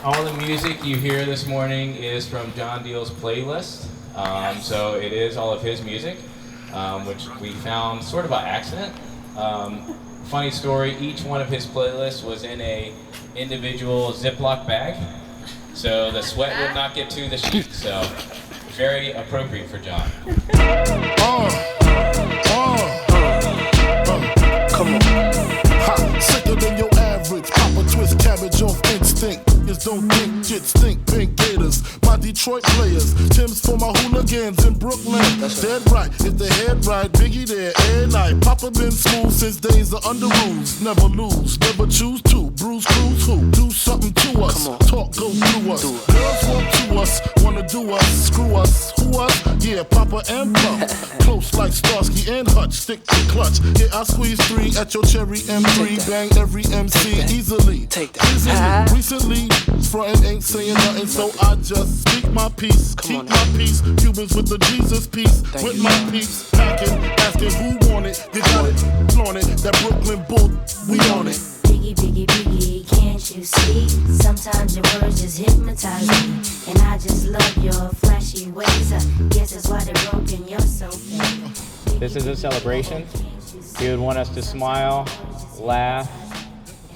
All the music you hear this morning is from John Diehl's playlist. So it is all of his music, which we found sort of by accident. Funny story, each one of his playlists was in a individual Ziploc bag, so the sweat would not get to the sheet. So very appropriate for John. Come on. Ha, sicker than your average. Papa twist cabbage off instinct. Niggas don't think shit stink. Pink Gators, my Detroit players. Tim's for my hooligans in Brooklyn. Dead right, if the head right, Biggie there, every night. Papa been smooth since days of under rules. Never lose, never choose to. Bruise, cruise, who? Do something to us. Talk, go through us. Girls want to us, wanna do us, screw us. Who us? Yeah, Papa and Pump. Close like Starsky and Hutch, stick to clutch. Yeah, I squeeze 3 at your cherry M3. Bang every MC easily. Easily. Recently, frontin' ain't saying nothing, so I just speak my peace. Keep my peace. Cubans with the Jesus peace. With my peace. Packing, asking who want it. You got it, flaunt it. That Brooklyn bull, we on it. Biggie, biggie, biggie, can't you see? Sometimes your words just hypnotize me. And I just love your flashy ways. I guess that's why they're broken, you're so fake. This is a celebration. He would want us to smile, laugh,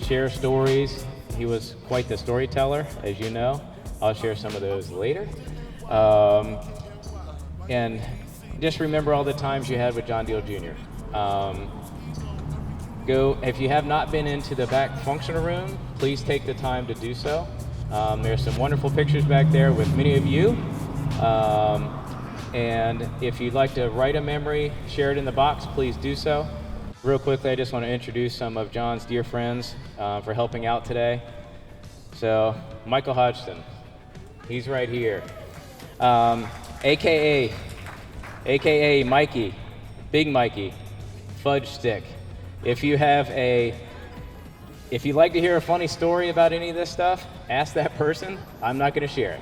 share stories. He was quite the storyteller, as you know. I'll share some of those later. And just remember all the times you had with John Diehl Jr. If you have not been into the back functional room, please take the time to do so. There's some wonderful pictures back there with many of you. And if you'd like to write a memory, share it in the box, please do so. Real quickly, I just want to introduce some of John's dear friends for helping out today. So, Michael Hodgson, he's right here. AKA Mikey, Big Mikey, Fudge Stick. If you'd like to hear a funny story about any of this stuff, ask that person. I'm not going to share it.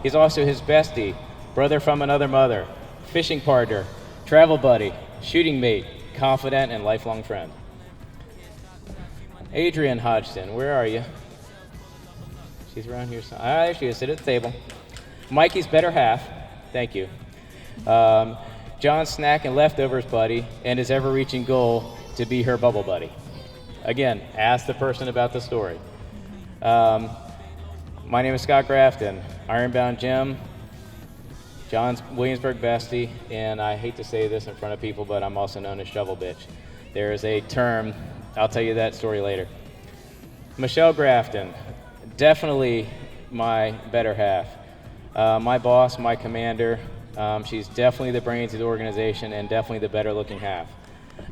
He's also his bestie, brother from another mother, fishing partner, travel buddy, shooting mate, confidant, and lifelong friend. Adrienne Hodgson, where are you? She's around here. There she is, sit at the table. Mikey's better half, thank you. John's snack and leftovers buddy, and his ever-reaching goal to be her bubble buddy. Again, ask the person about the story. My name is Scott Grafton, Ironbound Jim, John's Williamsburg bestie, and I hate to say this in front of people, but I'm also known as Shovel Bitch. There is a term, I'll tell you that story later. Michelle Grafton, definitely my better half. My boss, my commander, she's definitely the brains of the organization and definitely the better looking half.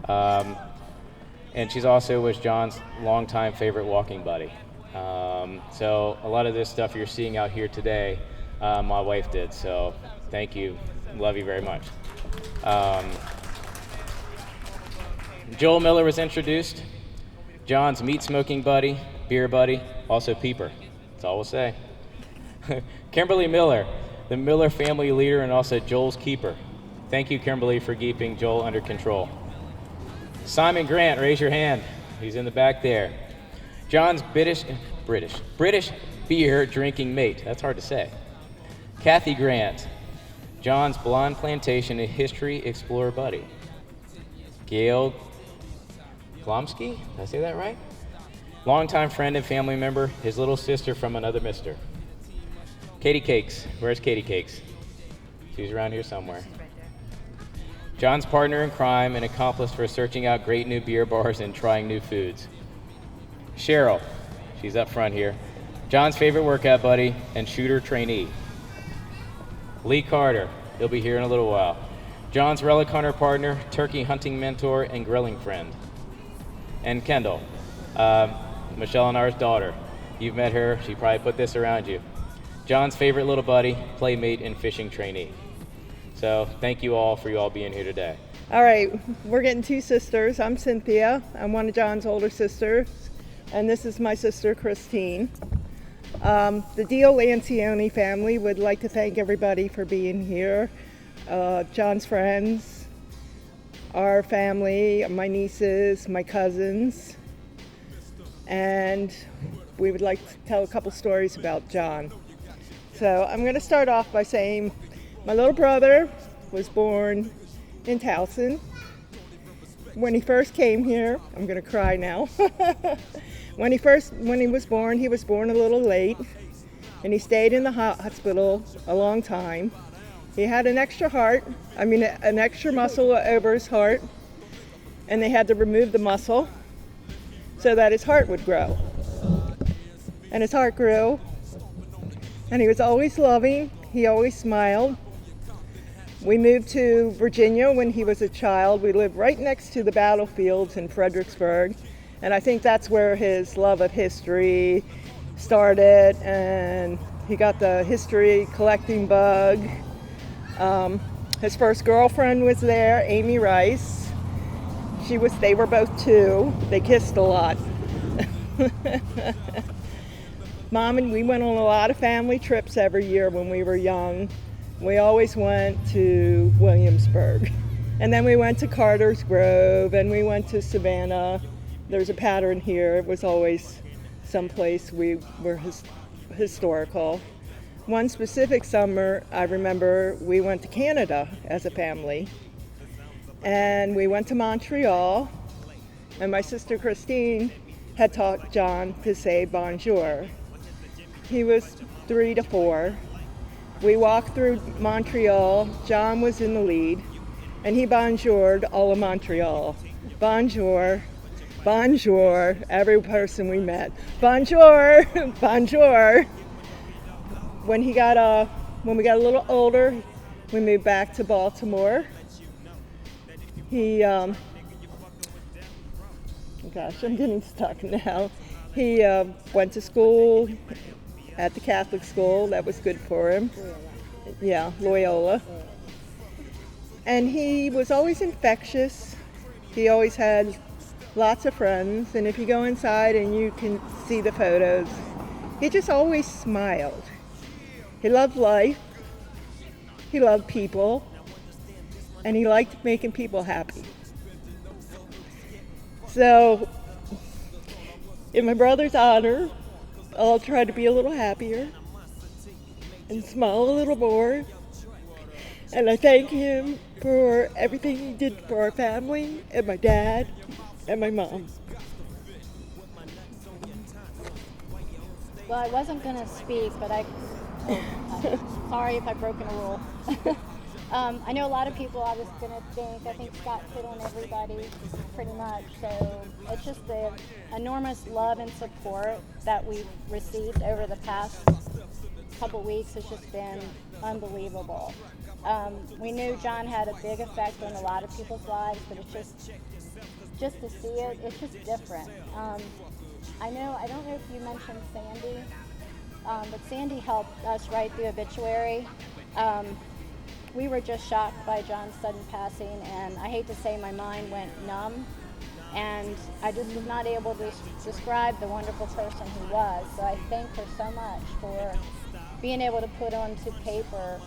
And she's also was John's longtime favorite walking buddy. So a lot of this stuff you're seeing out here today, my wife did, so thank you, love you very much. Joel Miller was introduced, John's meat smoking buddy, beer buddy, also peeper, that's all we'll say. Kimberly Miller, the Miller family leader and also Joel's keeper. Thank you, Kimberly, for keeping Joel under control. Simon Grant, raise your hand. He's in the back there. John's British beer drinking mate. That's hard to say. Kathy Grant, John's blonde plantation and history explorer buddy. Gail Glomsky, did I say that right? Longtime friend and family member, his little sister from another mister. Katie Cakes, where's Katie Cakes? She's around here somewhere. John's partner in crime and accomplice for searching out great new beer bars and trying new foods. Cheryl, she's up front here. John's favorite workout buddy and shooter trainee. Lee Carter, he'll be here in a little while. John's relic hunter partner, turkey hunting mentor, and grilling friend. And Kendall, Michelle and ours daughter. You've met her, she probably put this around you. John's favorite little buddy, playmate, and fishing trainee. So thank you all for you all being here today. All right, we're getting 2 sisters. I'm Cynthia. I'm one of John's older sisters, and this is my sister, Christine. The Diehl Lancioni family would like to thank everybody for being here. John's friends, our family, my nieces, my cousins, and we would like to tell a couple stories about John. So I'm going to start off by saying my little brother was born in Towson. When he first came here, I'm going to cry now. When he was born a little late, and he stayed in the hospital a long time. He had an extra muscle over his heart, and they had to remove the muscle so that his heart would grow. And his heart grew, and he was always loving. He always smiled. We moved to Virginia when he was a child. We lived right next to the battlefields in Fredericksburg, and I think that's where his love of history started, and he got the history collecting bug. His first girlfriend was there, Amy Rice. They were both 2. They kissed a lot. Mom and we went on a lot of family trips every year when we were young. We always went to Williamsburg. And then we went to Carter's Grove, and we went to Savannah. There's a pattern here. It was always someplace we were historical. One specific summer, I remember we went to Canada as a family. And we went to Montreal, and my sister Christine had taught John to say bonjour. He was 3 to 4. We walked through Montreal. John was in the lead, and he bonjoured all of Montreal. Bonjour, bonjour, every person we met. Bonjour, bonjour. When we got a little older, we moved back to Baltimore. Gosh, I'm getting stuck now. He went to school at the Catholic school. That was good for him. Yeah, Loyola. And he was always infectious. He always had lots of friends. And if you go inside and you can see the photos, he just always smiled. He loved life. He loved people. And he liked making people happy. So, in my brother's honor, I'll try to be a little happier and smile a little more. And I thank him for everything he did for our family, and my dad, and my mom. Well, I wasn't going to speak, but sorry if I've broken a rule. I know a lot of people I think Scott hit on everybody pretty much, so it's just the enormous love and support that we've received over the past couple weeks has just been unbelievable. We knew John had a big effect on a lot of people's lives, but it's just to see it, it's just different. I don't know if you mentioned Sandy, but Sandy helped us write the obituary. We were just shocked by John's sudden passing, and I hate to say my mind went numb, and I just was not able to describe the wonderful person he was. So I thank her so much for being able to put onto paper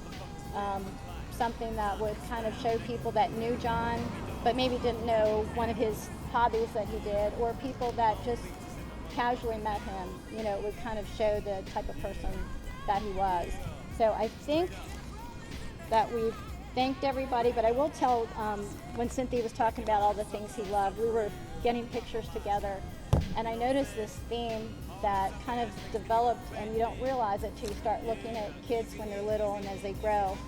something that would kind of show people that knew John, but maybe didn't know one of his hobbies that he did, or people that just casually met him. You know, it would kind of show the type of person that he was. So I think that we've thanked everybody, but I will tell, when Cynthia was talking about all the things he loved, we were getting pictures together, and I noticed this theme that kind of developed, and you don't realize it till you start looking at kids when they're little and as they grow.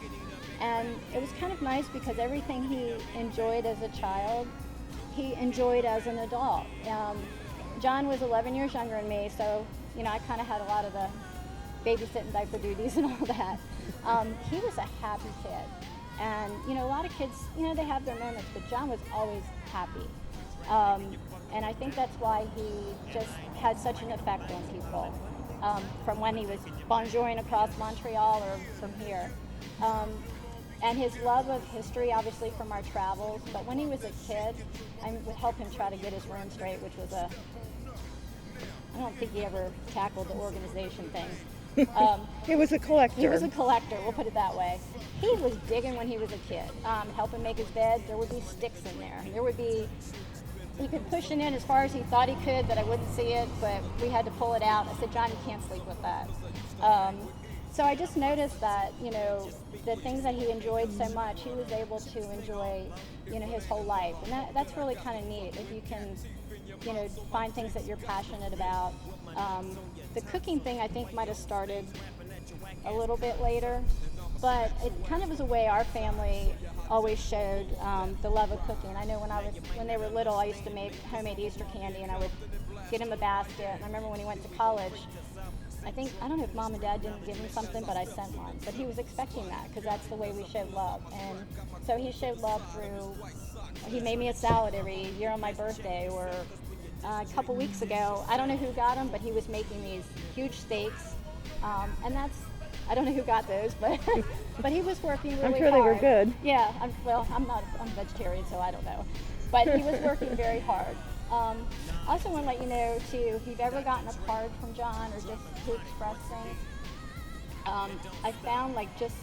And it was kind of nice because everything he enjoyed as a child, he enjoyed as an adult. John was 11 years younger than me, so I kind of had a lot of the babysitting, diaper duties and all that. He was a happy kid, and a lot of kids, they have their moments, but John was always happy, and I think that's why he just had such an effect on people, from when he was bonjouring across Montreal or from here, and his love of history, obviously from our travels. But when he was a kid, I would help him try to get his room straight, which was I don't think he ever tackled the organization thing. He was a collector. He was a collector, we'll put it that way. He was digging when he was a kid, helping make his bed. There would be sticks in there. There would be he could push it in as far as he thought he could, that I wouldn't see it, but we had to pull it out. I said, John, you can't sleep with that. So I just noticed that, you know, the things that he enjoyed so much, he was able to enjoy, you know, his whole life. And that's really kind of neat if you can, you know, find things that you're passionate about. The cooking thing, I think, might have started a little bit later, but it kind of was a way our family always showed the love of cooking. I know when they were little, I used to make homemade Easter candy, and I would get him a basket. And I remember when he went to college, I don't know if mom and dad didn't give him something, but I sent one. But he was expecting that because that's the way we showed love. And so he showed love through, he made me a salad every year on my birthday, or a couple weeks ago, I don't know who got them, but he was making these huge steaks. And I don't know who got those, but but he was working really hard. I'm sure they were good. Yeah, I'm vegetarian, so I don't know. But he was working very hard. I also want to let you know, too, if you've ever gotten a card from John or just to express things, I found like just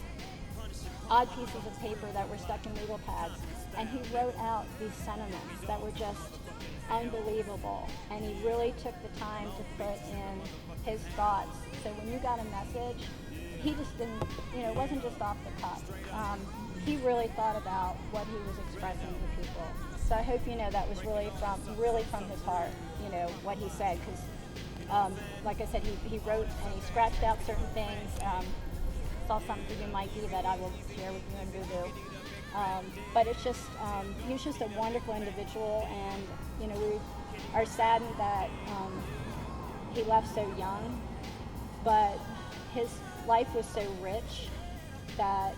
odd pieces of paper that were stuck in legal pads, and he wrote out these sentiments that were just unbelievable, and he really took the time to put in his thoughts. So when you got a message, he just didn't, you know, it wasn't just off the cuff. He really thought about what he was expressing to people. So I hope you know that was really from his heart, you know, what he said, because like I said, he wrote and he scratched out certain things. Saw something for you, Mikey, that I will share with you and Boo-Boo. But it's just, he was just a wonderful individual, and, you know, we are saddened that he left so young, but his life was so rich that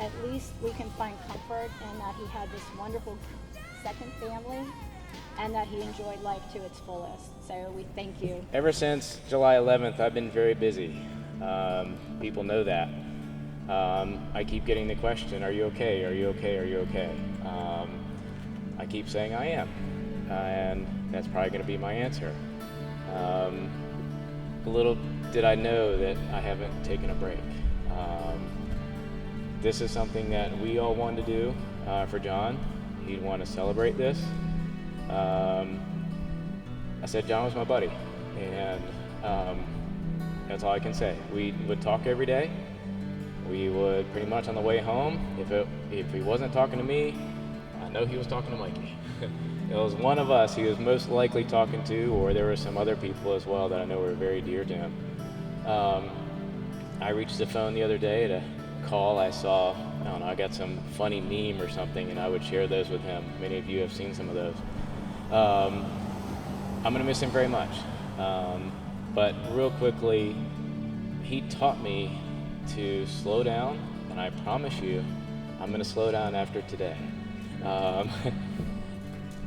at least we can find comfort in that he had this wonderful second family and that he enjoyed life to its fullest. So we thank you. Ever since July 11th, I've been very busy. People know that. I keep getting the question, are you okay? Are you okay? Are you okay? I keep saying I am, and that's probably going to be my answer. Little did I know that I haven't taken a break. This is something that we all wanted to do for John. He'd want to celebrate this. I said John was my buddy, and that's all I can say. We would talk every day. We would pretty much on the way home, if he wasn't talking to me, I know he was talking to Mikey. It was one of us he was most likely talking to, or there were some other people as well that I know were very dear to him. I reached the phone the other day to call. I saw, I don't know, I got some funny meme or something, and I would share those with him. Many of you have seen some of those. I'm gonna miss him very much. But real quickly, he taught me to slow down, and I promise you, I'm gonna slow down after today.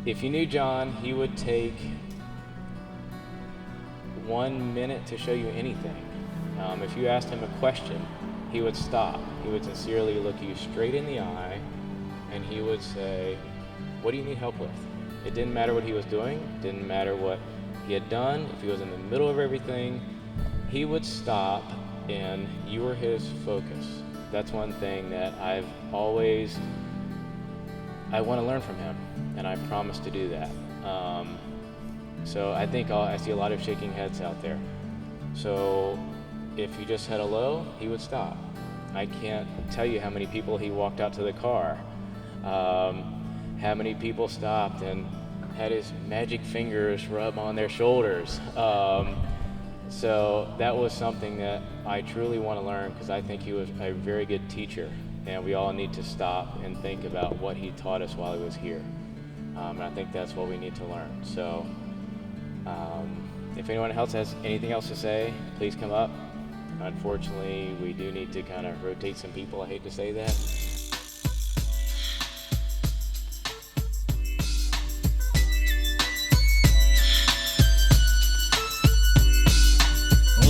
If you knew John, he would take 1 minute to show you anything. If you asked him a question, he would stop. He would sincerely look you straight in the eye, and he would say, what do you need help with? It didn't matter what he was doing, it didn't matter what he had done. If he was in the middle of everything, he would stop, and you were his focus. That's one thing that I want to learn from him, and I promise to do that. So I think I see a lot of shaking heads out there. So if you just said hello, he would stop. I can't tell you how many people he walked out to the car, how many people stopped and had his magic fingers rub on their shoulders. So that was something that I truly want to learn, because I think he was a very good teacher, and we all need to stop and think about what he taught us while he was here. And I think that's what we need to learn. So if anyone else has anything else to say, please come up. Unfortunately, we do need to kind of rotate some people. I hate to say that.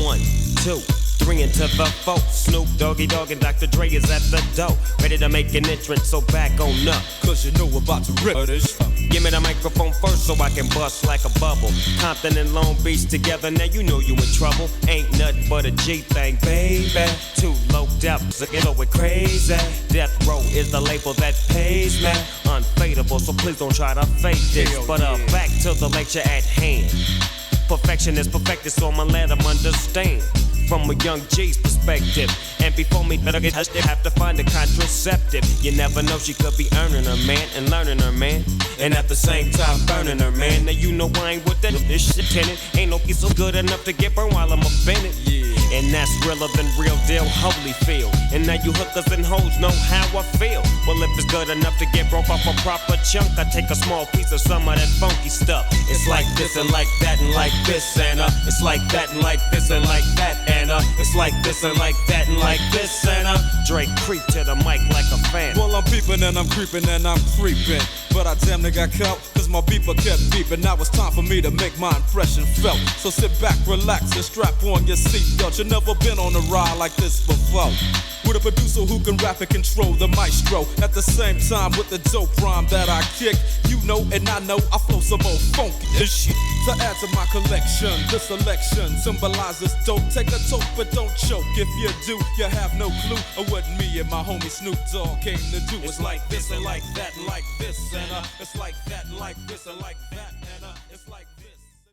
One, two, three into the four. Snoop Doggy Dogg and Dr. Dre is at the door, ready to make an entrance, so back on up, cause you know we're about to rip this. Give me the microphone first so I can bust like a bubble. Compton and Long Beach together, now you know you in trouble. Ain't nothing but a G thing, baby. Too low depth, looking low and crazy. Death row is the label that pays me. Unfadable, so please don't try to fake this. But back to the lecture at hand. Perfection is perfected, so I'ma let them understand. From a young G's perspective. And before me better get touched, they have to find a contraceptive. You never know, she could be earning her man and learning her man. And at the same time burning her man. Now you know I ain't with that this shit tenant. Ain't no piece so good enough to get burned while I'm offended. And that's realer than real deal, Holyfield. And now you hookers and hoes know how I feel. Well, if it's good enough to get broke off a proper chunk, I take a small piece of some of that funky stuff. It's like this and like that and like this and it's like that and like this and like that and it's like this and like that and like this and Drake creep to the mic like a fan. Well, I'm peeping and I'm creeping and I'm creeping, but I damn near got caught, cause my beeper kept beeping. Now it's time for me to make my impression felt. So sit back, relax, and strap on your seatbelt. You've never been on a ride like this before. With a producer who can rap and control the maestro. At the same time with the dope rhyme that I kick. You know and I know I flow some old funky this shit. To add to my collection, this selection symbolizes dope. Take a toke but don't choke. If you do, you have no clue of what me and my homie Snoop Dogg came to do. It's like this and like that and like this and it's like that and like this and like that and it's like